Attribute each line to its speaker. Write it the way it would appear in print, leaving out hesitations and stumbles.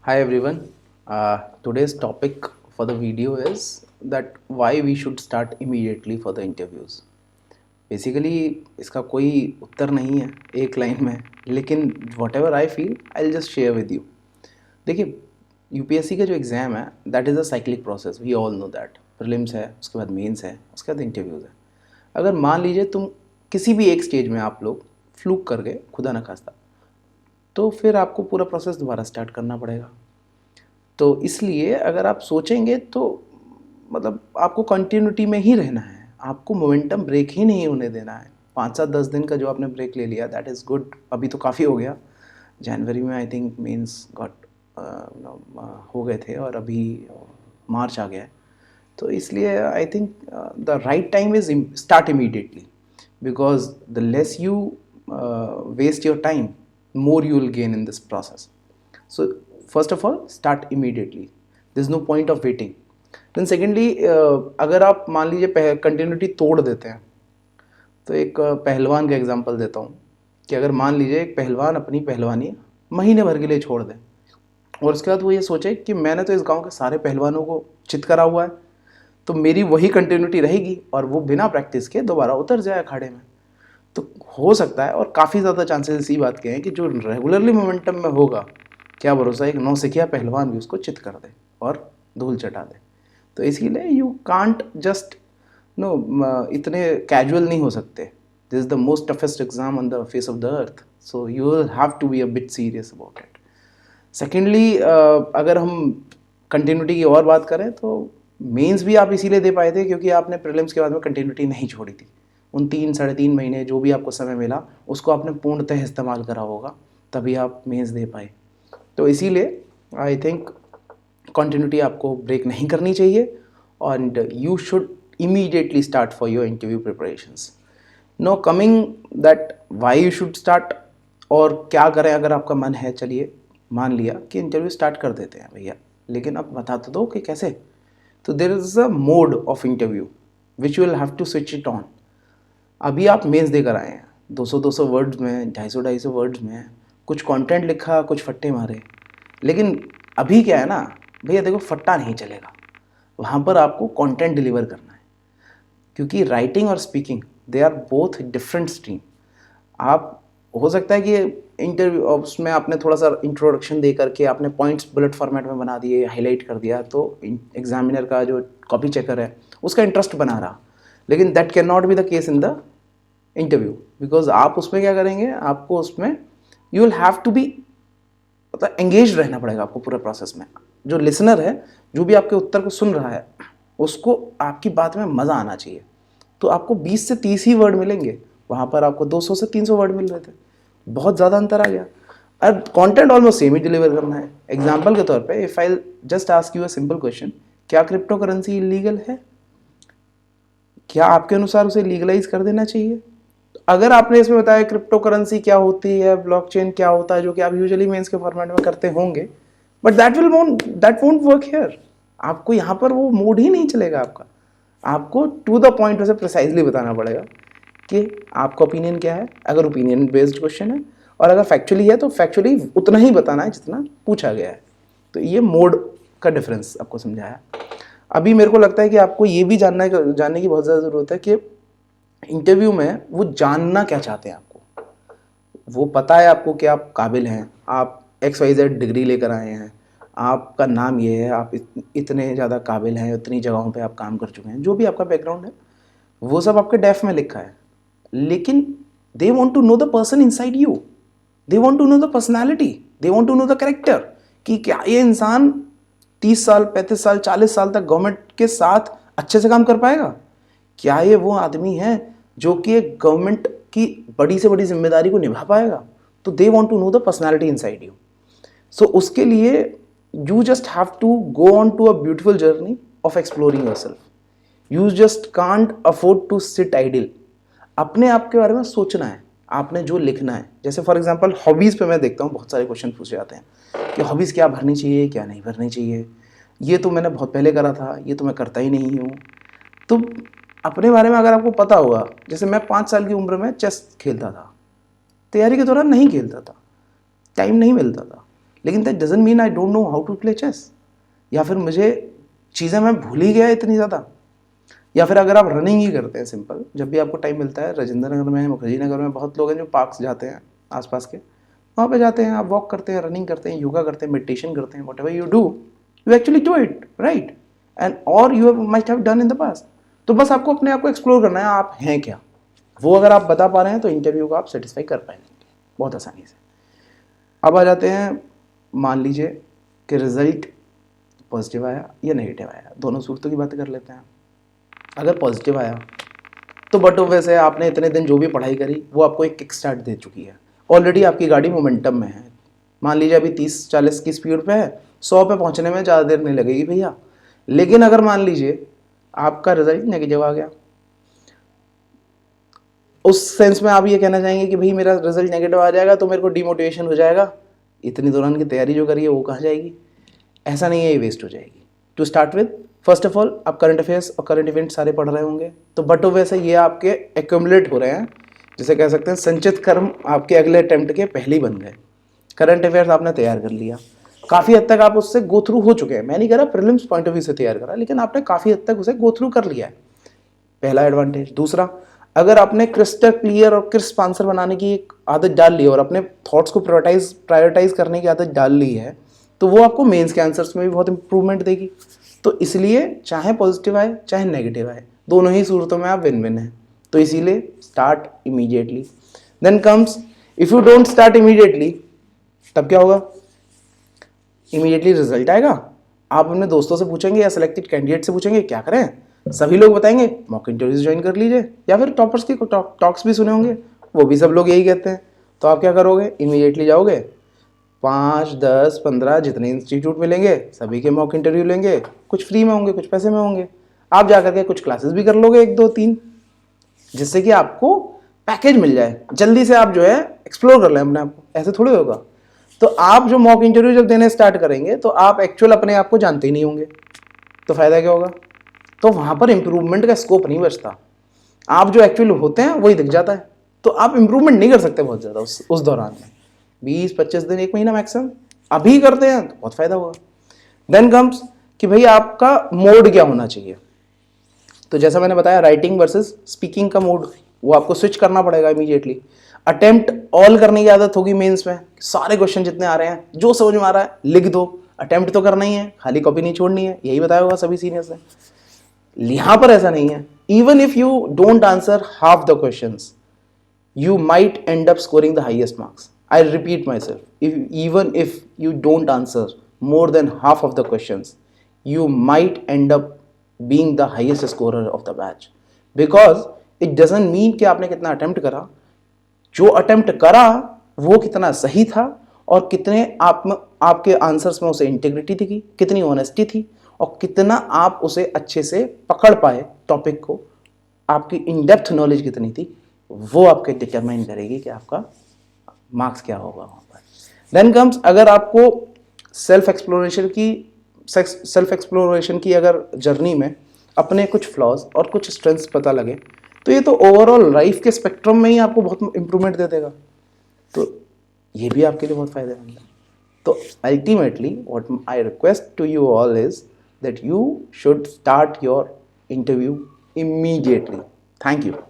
Speaker 1: Hi everyone. Today's topic for the video is that why we should start immediately for the interviews. Basically इसका कोई उत्तर नहीं है एक लाइन में, लेकिन whatever I feel I just share with you. देखिए, UPSC का जो एग्ज़ाम है that is a cyclic process. We all know that. Prelims है, उसके बाद मेंस है, उसके बाद इंटरव्यूज़ है. अगर मान लीजिए तुम किसी भी एक स्टेज में आप लोग फ्लूक कर गए, खुदा न खास्ता, तो फिर आपको पूरा प्रोसेस दोबारा स्टार्ट करना पड़ेगा. तो इसलिए अगर आप सोचेंगे तो मतलब आपको कंटिन्यूटी में ही रहना है, आपको मोमेंटम ब्रेक ही नहीं होने देना है. 5-7-10 दिन का जो आपने ब्रेक ले लिया दैट इज़ गुड. अभी तो काफ़ी हो गया. जनवरी में आई थिंक मीन्स गॉट हो गए थे और अभी मार्च आ गया है. तो इसलिए I think the right time is start immediately, because the less you waste your time, more you will gain in this process. So first of all, start immediately. There's no point of waiting. Then secondly, अगर आप मान लीजिए continuity तोड़ देते हैं, तो एक पहलवान का एग्जांपल देता हूँ कि अगर मान लीजिए एक पहलवान अपनी पहलवानी महीने भर के लिए छोड़ दे और उसके बाद वो ये सोचे कि मैंने तो इस गांव के सारे पहलवानों को चित करा हुआ है, तो मेरी वही कंटिन्यूटी रहेगी और वो बिना प्रैक्टिस के दोबारा उतर जाए अखाड़े में. तो हो सकता है, और काफ़ी ज़्यादा चांसेस इसी बात के हैं कि जो रेगुलरली मोमेंटम में होगा, क्या भरोसा एक नौसिखिया पहलवान भी उसको चित कर दे और धूल चटा दे. तो इसीलिए यू कांट जस्ट नो इतने कैजुअल नहीं हो सकते. This is the most toughest exam on the face of the earth, so you will have to be a bit serious about it. Secondly, अगर हम कंटिन्यूटी की और बात करें तो मेंस भी आप इसीलिए दे पाए थे क्योंकि आपने प्रीलिम्स के बाद में कंटिन्यूटी नहीं छोड़ी थी. उन 3-3.5 महीने जो भी आपको समय मिला उसको आपने पूर्णतः इस्तेमाल करा होगा, तभी आप मेंस दे पाए. तो इसीलिए आई थिंक कंटिन्यूटी आपको ब्रेक नहीं करनी चाहिए and you should immediately start for your interview preparations. No coming that why you should start और क्या करें अगर आपका मन है. चलिए मान लिया कि इंटरव्यू स्टार्ट कर देते हैं भैया, लेकिन अब बता तो दो कि कैसे. तो there is a mode of interview which you will have to switch it on. अभी आप मेंस देकर आए हैं, 200-200 वर्ड्स में, 250-250 वर्ड्स में कुछ कंटेंट लिखा, कुछ फट्टे मारे. लेकिन अभी क्या है ना भैया, देखो फट्टा नहीं चलेगा, वहाँ पर आपको कंटेंट डिलीवर करना है. क्योंकि राइटिंग और speaking they are both different stream. आप हो सकता है कि इंटरव्यू उसमें आपने थोड़ा सा इंट्रोडक्शन दे करके आपने पॉइंट्स बुलेट फॉर्मेट में बना दिए, हाईलाइट कर दिया, तो एग्जामिनर का जो कॉपी चेकर है उसका इंटरेस्ट बना रहा. लेकिन that can not be the case in the interview, because आप उसमें क्या करेंगे, आपको उसमें you will have to be मतलब एंगेज रहना पड़ेगा आपको पूरे प्रोसेस में. जो लिसनर है, जो भी आपके उत्तर को सुन रहा है, उसको आपकी बात में मज़ा आना चाहिए. तो आपको 20 से 30 ही वर्ड मिलेंगे, वहाँ पर आपको 200 से 300 वर्ड मिल रहे थे. बहुत ज़्यादा अंतर आ गया. अब कंटेंट ऑलमोस्ट सेम ही डिलीवर करना है. एग्जाम्पल के तौर पे if I just ask you a simple question, क्या क्रिप्टो करेंसी इलीगल है? क्या आपके अनुसार उसे लीगलाइज कर देना चाहिए? अगर आपने इसमें बताया क्रिप्टो करेंसी क्या होती है, ब्लॉकचेन क्या होता है, जो कि आप यूजुअली मेंस के फॉर्मेट में करते होंगे, but that won't work here. आपको यहाँ पर वो मोड ही नहीं चलेगा आपका. आपको टू द पॉइंट वैसे प्रिसाइजली बताना पड़ेगा कि आपका ओपिनियन क्या है, अगर ओपिनियन बेस्ड क्वेश्चन है, और अगर फैक्चुअली है तो फैक्चुअली उतना ही बताना है जितना पूछा गया है. तो ये मोड का डिफरेंस आपको समझाया. अभी मेरे को लगता है कि आपको ये भी जानने की बहुत ज़्यादा ज़रूरत है कि इंटरव्यू में वो जानना क्या चाहते हैं आपको. वो पता है आपको कि आप काबिल हैं, आप XYZ डिग्री लेकर आए हैं, आपका नाम ये है, आप इतने ज़्यादा काबिल हैं, इतनी जगहों पे आप काम कर चुके हैं, जो भी आपका बैकग्राउंड है वो सब आपके डेफ में लिखा है. लेकिन they want to know the person inside you, they want to know the personality, they want to know the character, कि क्या ये इंसान 30 साल, 35 साल, 40 साल तक गवर्नमेंट के साथ अच्छे से काम कर पाएगा. क्या ये वो आदमी है जो कि एक गवर्नमेंट की बड़ी से बड़ी जिम्मेदारी को निभा पाएगा. तो they want to know the personality inside you. So उसके लिए you just have to go on to a beautiful journey of exploring your self. You just can't afford to sit idle. अपने आप के बारे में सोचना है, आपने जो लिखना है. जैसे फॉर एग्जांपल हॉबीज़ पे मैं देखता हूँ बहुत सारे क्वेश्चन पूछे जाते हैं कि हॉबीज़ क्या भरनी चाहिए, क्या नहीं भरनी चाहिए, ये तो मैंने बहुत पहले करा था, ये तो मैं करता ही नहीं हूँ. तो अपने बारे में अगर आपको पता होगा, जैसे मैं 5 साल की उम्र में चेस खेलता था, तैयारी के दौरान नहीं खेलता था, टाइम नहीं मिलता था, लेकिन that doesn't mean I don't know how to play chess, या फिर मुझे चीज़ें मैं भूल ही गया इतनी ज़्यादा। या फिर अगर आप रनिंग ही करते हैं सिंपल, जब भी आपको टाइम मिलता है, राजेंद्र नगर में, मुखर्जी नगर में बहुत लोग हैं जो पार्क्स जाते हैं आसपास के, वहाँ पे जाते हैं, आप वॉक करते हैं, रनिंग करते हैं, योगा करते हैं, मेडिटेशन करते हैं, whatever you do, you actually do it right, and और you might have done in the past. तो बस आपको अपने आप को एक्सप्लोर करना है, आप हैं क्या, वो अगर आप बता पा रहे हैं तो इंटरव्यू को आप सेटिस्फाई कर पाएंगे बहुत आसानी से। अब आ जाते हैं, मान लीजिए कि रिजल्ट पॉजिटिव आया या नेगेटिव आया, दोनों सूरतों की बात कर लेते हैं। अगर पॉजिटिव आया तो बट वैसे आपने इतने दिन जो भी पढ़ाई करी वो आपको एक किक स्टार्ट दे चुकी है, ऑलरेडी आपकी गाड़ी मोमेंटम में है। मान लीजिए अभी 30-40 की स्पीड पे है, 100 पे पहुंचने में ज़्यादा देर नहीं लगेगी भैया। लेकिन अगर मान लीजिए आपका रिजल्ट नेगेटिव आ गया, उस सेंस में आप ये कहना चाहेंगे कि भाई मेरा रिजल्ट नेगेटिव आ जाएगा तो मेरे को डिमोटिवेशन हो जाएगा, इतनी दौरान की तैयारी जो करी है वो कहाँ जाएगी? ऐसा नहीं है, ये वेस्ट हो जाएगी। To start with, first of all आप करंट अफेयर्स और करंट इवेंट सारे पढ़ रहे होंगे, तो बट वैसे ये आपके एक्यूमुलेट हो रहे हैं, जिसे कह सकते हैं संचित कर्म आपके अगले अटेम्प्ट के पहले ही बन गए। करंट अफेयर्स आपने तैयार कर लिया, काफ़ी हद तक आप उससे गो थ्रू हो चुके हैं। मैं नहीं कह रहा प्रीलिम्स पॉइंट ऑफ व्यू से तैयार करा, लेकिन आपने काफ़ी हद तक उसे गो थ्रू कर लिया है, पहला एडवांटेज। दूसरा, अगर आपने क्रिस्टल क्लियर और क्रिस्प आंसर बनाने की एक आदत डाल ली और अपने थॉट्स को प्रायोरिटाइज करने की आदत डाल ली है, तो वो आपको मेंस के आंसर्स में भी बहुत इंप्रूवमेंट देगी। तो इसलिए चाहे पॉजिटिव आए चाहे नेगेटिव आए, दोनों ही सूरतों में आप विन विन हैं। तो इसीलिए start immediately. Then comes, if you don't start immediately, तब क्या होगा? इमीडिएटली रिजल्ट आएगा, आप अपने दोस्तों से पूछेंगे या सिलेक्टेड कैंडिडेट से पूछेंगे क्या करें, सभी लोग बताएंगे मॉक इंटरव्यूज ज्वाइन कर लीजिए, या फिर टॉपर्स की टॉक्स भी सुने होंगे, वो भी सब लोग यही कहते हैं। तो आप क्या करोगे? इमीडिएटली जाओगे, 5, 10, 15 जितने इंस्टीट्यूट मिलेंगे सभी के मॉक इंटरव्यू लेंगे, कुछ फ्री में होंगे कुछ पैसे में होंगे, आप जा करके कुछ क्लासेस भी कर लोगे 1, 2, 3, जिससे कि आपको पैकेज मिल जाए, जल्दी से आप जो है एक्सप्लोर कर लें अपने आप को। ऐसे थोड़ी होगा। तो आप जो मॉक इंटरव्यू जब देने स्टार्ट करेंगे तो आप एक्चुअल अपने आप को जानते ही नहीं होंगे, तो फायदा क्या होगा? तो वहां पर इंप्रूवमेंट का स्कोप नहीं बचता, आप जो एक्चुअल होते हैं वही दिख जाता है। तो आप इंप्रूवमेंट नहीं कर सकते बहुत ज़्यादा उस दौरान में, 20-25 दिन, 1 महीना मैक्सिमम। अभी करते हैं तो बहुत फायदा होगा। देन कम्स कि भाई आपका मोड क्या होना चाहिए। तो जैसा मैंने बताया, राइटिंग वर्सेस स्पीकिंग का मोड, वो आपको स्विच करना पड़ेगा इमीडिएटली। अटेम्प्ट ऑल करने की आदत होगी मेंस में, सारे क्वेश्चन जितने आ रहे हैं जो समझ में आ रहा है लिख दो, अटेम्प्ट तो करना ही है, खाली कॉपी नहीं छोड़नी है, यही बताया होगा सभी सीनियर्स ने। यहां पर ऐसा नहीं है, even if you don't answer half the questions, you might end up scoring the highest marks. I repeat myself, even if you don't answer more than half of the questions, you might end up being the highest scorer of the batch, because it doesn't mean कि आपने कितना attempt करा, जो attempt करा वो कितना सही था और कितने आपके आंसर्स में उसे इंटीग्रिटी थी, कितनी ऑनेस्टी थी, और कितना आप उसे अच्छे से पकड़ पाए टॉपिक को, आपकी इन डेप्थ नॉलेज कितनी थी, वो आपके डिटरमाइन करेगी कि आपका मार्क्स क्या होगा वहाँ पर। देन कम्स, अगर आपको सेल्फ एक्सप्लोरेशन की अगर जर्नी में अपने कुछ फ्लॉज और कुछ स्ट्रेंथ्स पता लगे, तो ये तो ओवरऑल लाइफ के स्पेक्ट्रम में ही आपको बहुत इंप्रूवमेंट दे देगा। तो ये भी आपके लिए बहुत फायदेमंद है। तो ultimately what I request to you all is that you should start your interview immediately. Thank you.